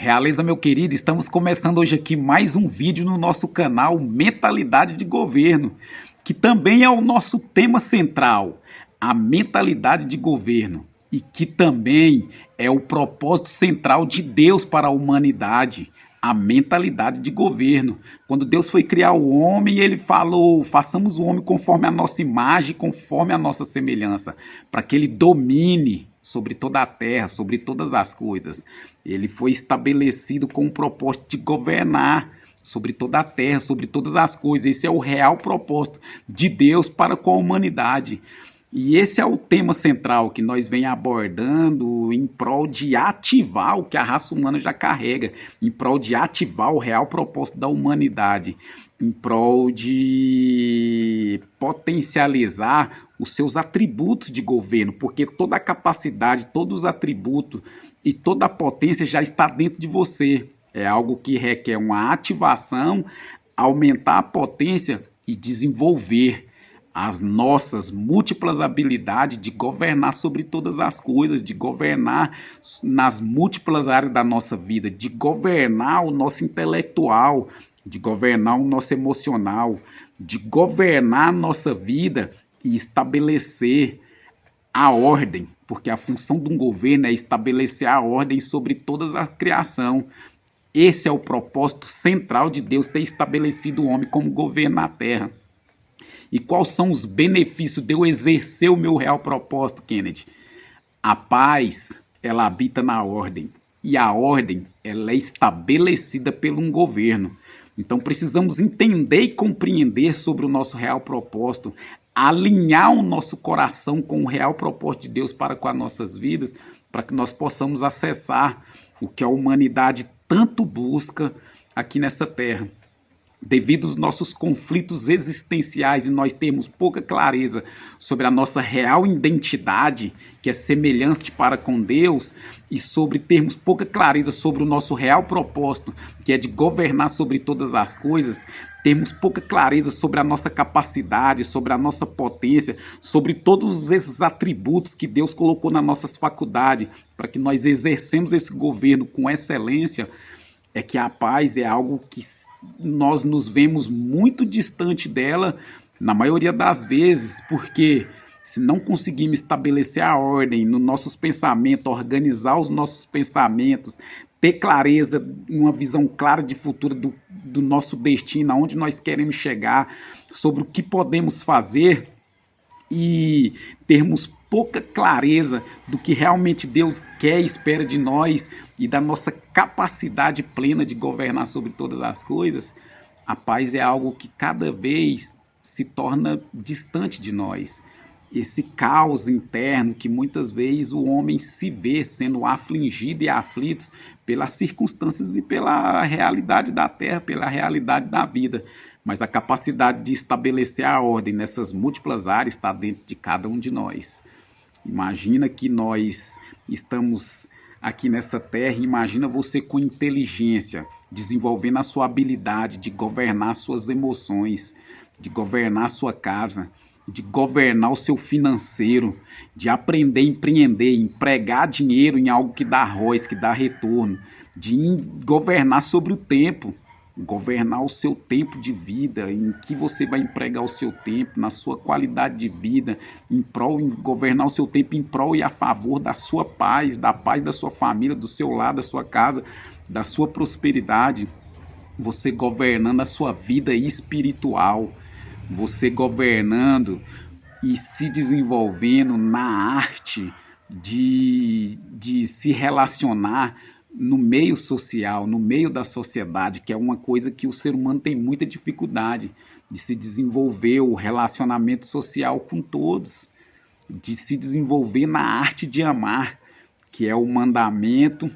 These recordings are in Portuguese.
Realeza, meu querido, estamos começando hoje aqui mais um vídeo no nosso canal Mentalidade de Governo, que também é o nosso tema central, a mentalidade de governo, e que também é o propósito central de Deus para a humanidade, a mentalidade de governo. Quando Deus foi criar o homem, ele falou: façamos o homem conforme a nossa imagem, conforme a nossa semelhança, para que ele domine sobre toda a terra, sobre todas as coisas. Ele foi estabelecido com o propósito de governar sobre toda a terra, sobre todas as coisas. Esse é o real propósito de Deus para com a humanidade. E esse é o tema central que nós vem abordando em prol de ativar o que a raça humana já carrega, em prol de ativar o real propósito da humanidade, em prol de potencializar os seus atributos de governo, porque toda a capacidade, todos os atributos e toda a potência já está dentro de você. É algo que requer uma ativação, aumentar a potência e desenvolver as nossas múltiplas habilidades de governar sobre todas as coisas, de governar nas múltiplas áreas da nossa vida, de governar o nosso intelectual, de governar o nosso emocional, de governar a nossa vida e estabelecer a ordem, porque a função de um governo é estabelecer a ordem sobre toda a criação. Esse é o propósito central de Deus ter estabelecido o homem como governo na terra. E quais são os benefícios de eu exercer o meu real propósito, Kennedy? A paz, ela habita na ordem. E a ordem, ela é estabelecida por um governo. Então precisamos entender e compreender sobre o nosso real propósito, alinhar o nosso coração com o real propósito de Deus para com as nossas vidas, para que nós possamos acessar o que a humanidade tanto busca aqui nessa terra. Devido aos nossos conflitos existenciais e nós termos pouca clareza sobre a nossa real identidade, que é semelhante para com Deus, e sobre termos pouca clareza sobre o nosso real propósito, que é de governar sobre todas as coisas, temos pouca clareza sobre a nossa capacidade, sobre a nossa potência, sobre todos esses atributos que Deus colocou nas nossas faculdades, para que nós exercemos esse governo com excelência. É que a paz é algo que nós nos vemos muito distante dela na maioria das vezes, porque se não conseguimos estabelecer a ordem nos nossos pensamentos, organizar os nossos pensamentos, ter clareza, uma visão clara de futuro do nosso destino, aonde nós queremos chegar, sobre o que podemos fazer e termos pouca clareza do que realmente Deus quer e espera de nós e da nossa capacidade plena de governar sobre todas as coisas, a paz é algo que cada vez se torna distante de nós. Esse caos interno que muitas vezes o homem se vê sendo afligido e aflito pelas circunstâncias e pela realidade da terra, pela realidade da vida. Mas a capacidade de estabelecer a ordem nessas múltiplas áreas está dentro de cada um de nós. Imagina que nós estamos aqui nessa terra, imagina você com inteligência, desenvolvendo a sua habilidade de governar suas emoções, de governar a sua casa, de governar o seu financeiro, de aprender a empreender, empregar dinheiro em algo que dá arroz, que dá retorno, de governar sobre o tempo, governar o seu tempo de vida, em que você vai empregar o seu tempo, na sua qualidade de vida, governar o seu tempo em prol e a favor da sua paz, da paz da sua família, do seu lar, da sua casa, da sua prosperidade, você governando a sua vida espiritual, você governando e se desenvolvendo na arte de se relacionar no meio social, no meio da sociedade, que é uma coisa que o ser humano tem muita dificuldade de se desenvolver, o relacionamento social com todos, de se desenvolver na arte de amar, que é o mandamento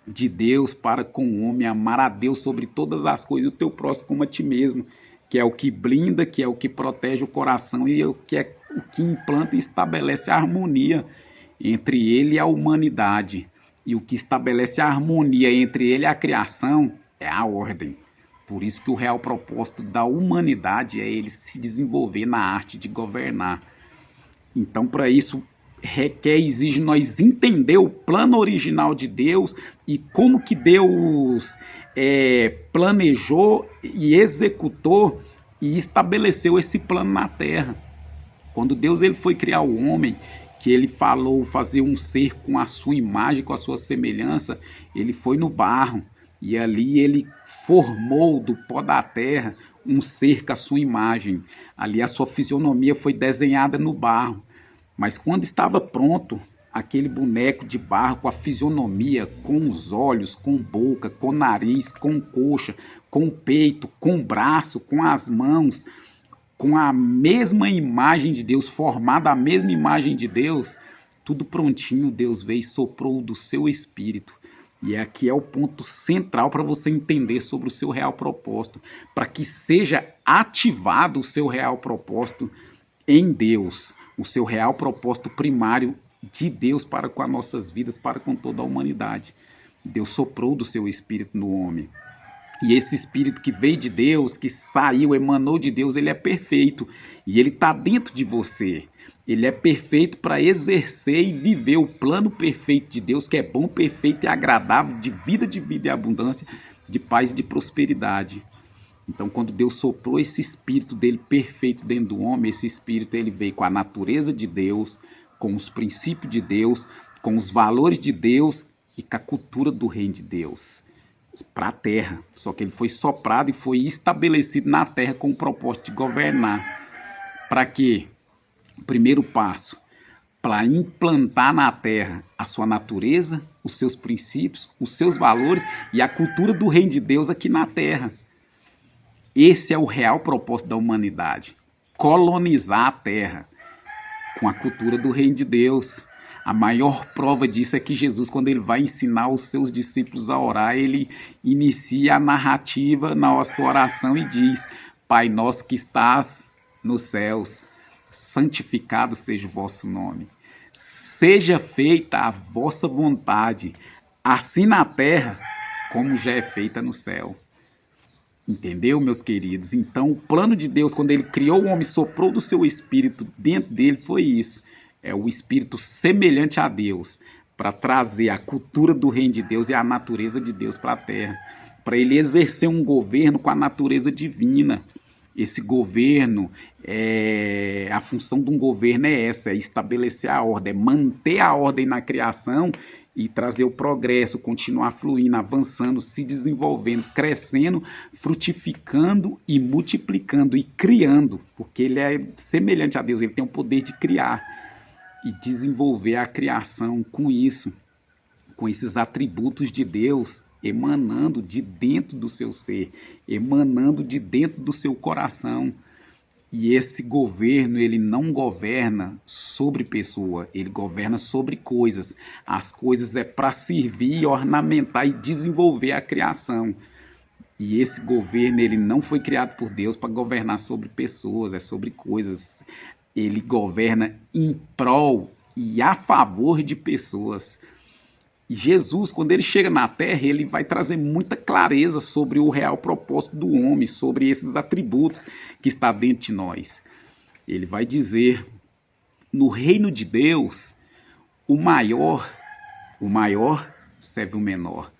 de Deus para com o homem, amar a Deus sobre todas as coisas e o teu próximo como a ti mesmo, que é o que blinda, que é o que protege o coração e que é o que implanta e estabelece a harmonia entre ele e a humanidade. E o que estabelece a harmonia entre ele e a criação é a ordem. Por isso que o real propósito da humanidade é ele se desenvolver na arte de governar. Então, para isso, requer, exige nós entender o plano original de Deus e como que Deus planejou e executou e estabeleceu esse plano na terra. Quando Deus ele foi criar o homem, que ele falou fazer um ser com a sua imagem, com a sua semelhança, ele foi no barro e ali ele formou do pó da terra um ser com a sua imagem. Ali a sua fisionomia foi desenhada no barro. Mas quando estava pronto, aquele boneco de barro com a fisionomia, com os olhos, com boca, com nariz, com coxa, com peito, com braço, com as mãos, com a mesma imagem de Deus, formada a mesma imagem de Deus, tudo prontinho, Deus veio e soprou do seu espírito. E aqui é o ponto central para você entender sobre o seu real propósito, para que seja ativado o seu real propósito em Deus, o seu real propósito primário de Deus para com as nossas vidas, para com toda a humanidade. Deus soprou do seu espírito no homem. E esse espírito que veio de Deus, que saiu, emanou de Deus, ele é perfeito. E ele está dentro de você. Ele é perfeito para exercer e viver o plano perfeito de Deus, que é bom, perfeito e agradável, de vida e abundância, de paz e de prosperidade. Então, quando Deus soprou esse espírito dele perfeito dentro do homem, esse espírito ele veio com a natureza de Deus, com os princípios de Deus, com os valores de Deus e com a cultura do reino de Deus para a terra. Só que ele foi soprado e foi estabelecido na terra com o propósito de governar. Para quê? O primeiro passo, para implantar na terra a sua natureza, os seus princípios, os seus valores e a cultura do reino de Deus aqui na terra. Esse é o real propósito da humanidade, colonizar a terra com a cultura do reino de Deus. A maior prova disso é que Jesus, quando ele vai ensinar os seus discípulos a orar, ele inicia a narrativa na sua oração e diz: Pai nosso que estás nos céus, santificado seja o vosso nome. Seja feita a vossa vontade, assim na terra como já é feita no céu. Entendeu, meus queridos? Então, o plano de Deus, quando ele criou o homem, soprou do seu espírito dentro dele, foi isso. É o espírito semelhante a Deus, para trazer a cultura do reino de Deus e a natureza de Deus para a terra, para ele exercer um governo com a natureza divina. Esse governo, a função de um governo é essa, é estabelecer a ordem, é manter a ordem na criação e trazer o progresso, continuar fluindo, avançando, se desenvolvendo, crescendo, frutificando e multiplicando e criando, porque ele é semelhante a Deus, ele tem o poder de criar e desenvolver a criação com isso, com esses atributos de Deus emanando de dentro do seu ser, emanando de dentro do seu coração. E esse governo, ele não governa sobre pessoa, ele governa sobre coisas. As coisas é para servir, ornamentar e desenvolver a criação. E esse governo, ele não foi criado por Deus para governar sobre pessoas, é sobre coisas. Ele governa em prol e a favor de pessoas. E Jesus, quando ele chega na terra, ele vai trazer muita clareza sobre o real propósito do homem, sobre esses atributos que está dentro de nós. Ele vai dizer, no reino de Deus, o maior serve o menor.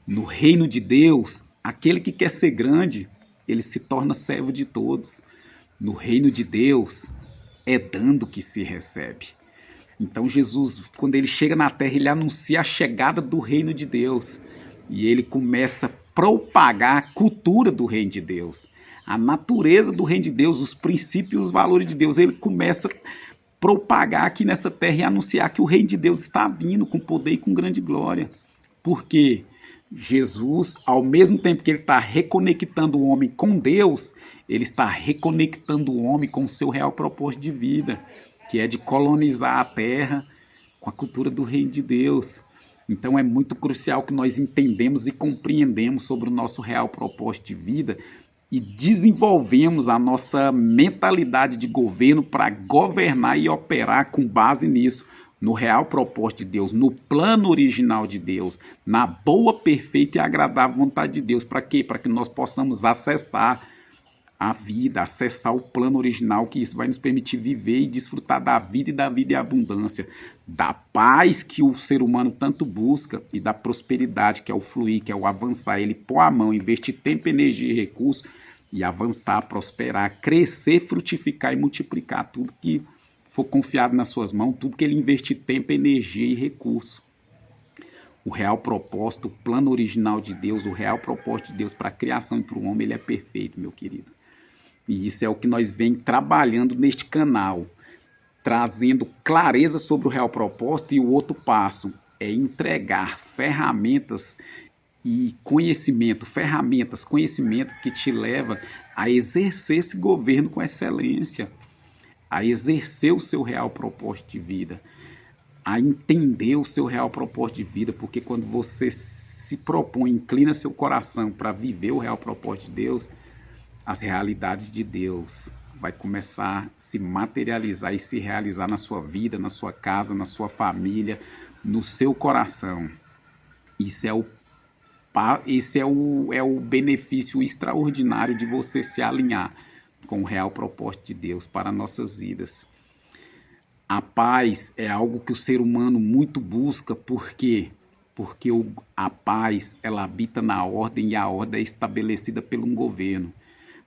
No reino de Deus, aquele que quer ser grande, ele se torna servo de todos. No reino de Deus, é dando que se recebe. Então Jesus, quando ele chega na terra, ele anuncia a chegada do reino de Deus. E ele começa a propagar a cultura do reino de Deus. A natureza do reino de Deus, os princípios e os valores de Deus. Ele começa a propagar aqui nessa terra e anunciar que o reino de Deus está vindo com poder e com grande glória. Porque Jesus, ao mesmo tempo que ele está reconectando o homem com Deus, ele está reconectando o homem com o seu real propósito de vida, que é de colonizar a terra com a cultura do reino de Deus. Então é muito crucial que nós entendemos e compreendemos sobre o nosso real propósito de vida e desenvolvemos a nossa mentalidade de governo para governar e operar com base nisso, no real propósito de Deus, no plano original de Deus, na boa, perfeita e agradável vontade de Deus. Para quê? Para que nós possamos acessar a vida, acessar o plano original, que isso vai nos permitir viver e desfrutar da vida em abundância, da paz que o ser humano tanto busca e da prosperidade, que é o fluir, que é o avançar, ele pôr a mão, investir tempo, energia e recursos e avançar, prosperar, crescer, frutificar e multiplicar tudo que for confiado nas suas mãos, tudo que ele investir tempo, energia e recurso. O real propósito, o plano original de Deus, o real propósito de Deus para a criação e para o homem, ele é perfeito, meu querido. E isso é o que nós vem trabalhando neste canal, trazendo clareza sobre o real propósito. E o outro passo é entregar ferramentas e conhecimento, conhecimentos que te levam a exercer esse governo com excelência, a exercer o seu real propósito de vida, a entender o seu real propósito de vida, porque quando você se propõe, inclina seu coração para viver o real propósito de Deus, as realidades de Deus vai começar a se materializar e se realizar na sua vida, na sua casa, na sua família, no seu coração. Esse é o benefício extraordinário de você se alinhar com o real propósito de Deus para nossas vidas. A paz é algo que o ser humano muito busca, por quê? Porque a paz, ela habita na ordem e a ordem é estabelecida por um governo.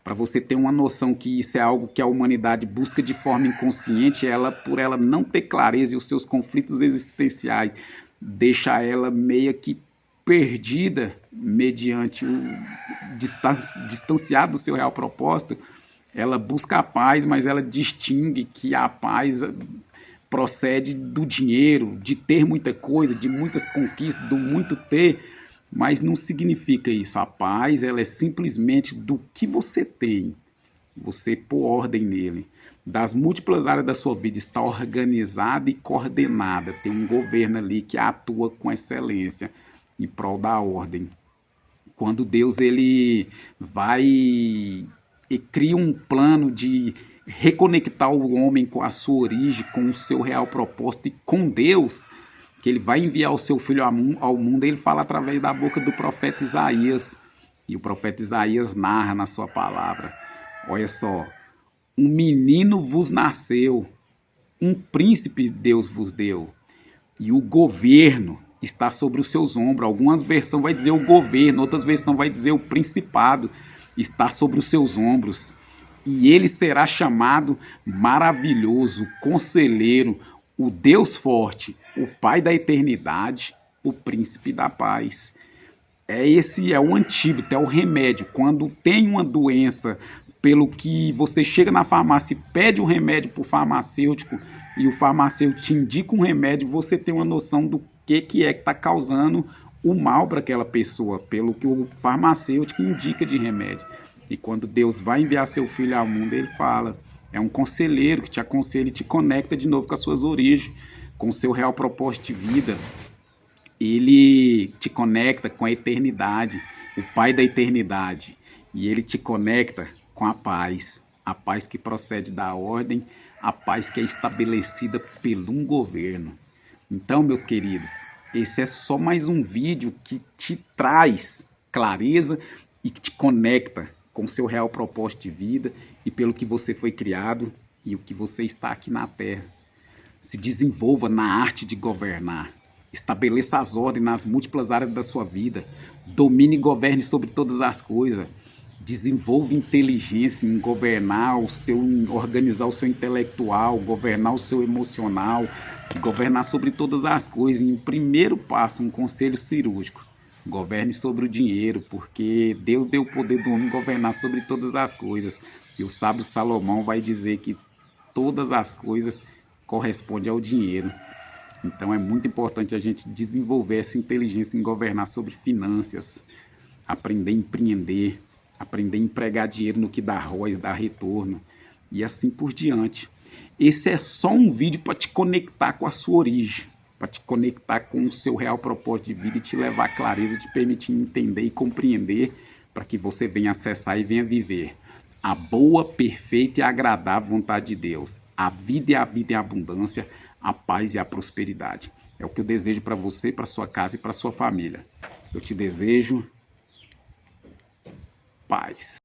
Para você ter uma noção que isso é algo que a humanidade busca de forma inconsciente, por ela não ter clareza e os seus conflitos existenciais, deixa ela meio que perdida mediante distanciado do seu real propósito. Ela busca a paz, mas ela distingue que a paz procede do dinheiro, de ter muita coisa, de muitas conquistas, do muito ter, mas não significa isso. A paz, ela é simplesmente do que você tem, você pôr ordem nele. Das múltiplas áreas da sua vida, está organizada e coordenada, tem um governo ali que atua com excelência em prol da ordem. Quando Deus ele vai e cria um plano de reconectar o homem com a sua origem, com o seu real propósito e com Deus, que ele vai enviar o seu filho ao mundo, ele fala através da boca do profeta Isaías. E o profeta Isaías narra na sua palavra: olha só, um menino vos nasceu, um príncipe Deus vos deu, e o governo está sobre os seus ombros. Algumas versões vai dizer o governo, outras versões vai dizer o principado está sobre os seus ombros. E ele será chamado maravilhoso, conselheiro, o Deus forte, o Pai da eternidade, o príncipe da paz. Esse é o antídoto, é o remédio. Quando tem uma doença, pelo que você chega na farmácia e pede um remédio para o farmacêutico, e o farmacêutico te indica um remédio, você tem uma noção do que é que está causando o mal para aquela pessoa, pelo que o farmacêutico indica de remédio. E quando Deus vai enviar seu filho ao mundo, ele fala, é um conselheiro que te aconselha e te conecta de novo com as suas origens, com o seu real propósito de vida. Ele te conecta com a eternidade, o Pai da eternidade, e ele te conecta com a paz que procede da ordem, a paz que é estabelecida por um governo. Então, meus queridos, esse é só mais um vídeo que te traz clareza e que te conecta com o seu real propósito de vida e pelo que você foi criado e o que você está aqui na Terra. Se desenvolva na arte de governar. Estabeleça as ordens nas múltiplas áreas da sua vida. Domine e governe sobre todas as coisas. Desenvolva inteligência em governar em organizar o seu intelectual, governar o seu emocional, governar sobre todas as coisas. Em primeiro passo, um conselho cirúrgico: governe sobre o dinheiro, porque Deus deu o poder do homem governar sobre todas as coisas. E o sábio Salomão vai dizer que todas as coisas correspondem ao dinheiro. Então é muito importante a gente desenvolver essa inteligência em governar sobre finanças, aprender a empreender, aprender a empregar dinheiro no que dá ROIs, dá retorno e assim por diante. Esse é só um vídeo para te conectar com a sua origem, para te conectar com o seu real propósito de vida e te levar à clareza, te permitir entender e compreender, para que você venha acessar e venha viver a boa, perfeita e agradável vontade de Deus. A vida em abundância, a paz e a prosperidade. É o que eu desejo para você, para sua casa e para sua família. Eu te desejo paz.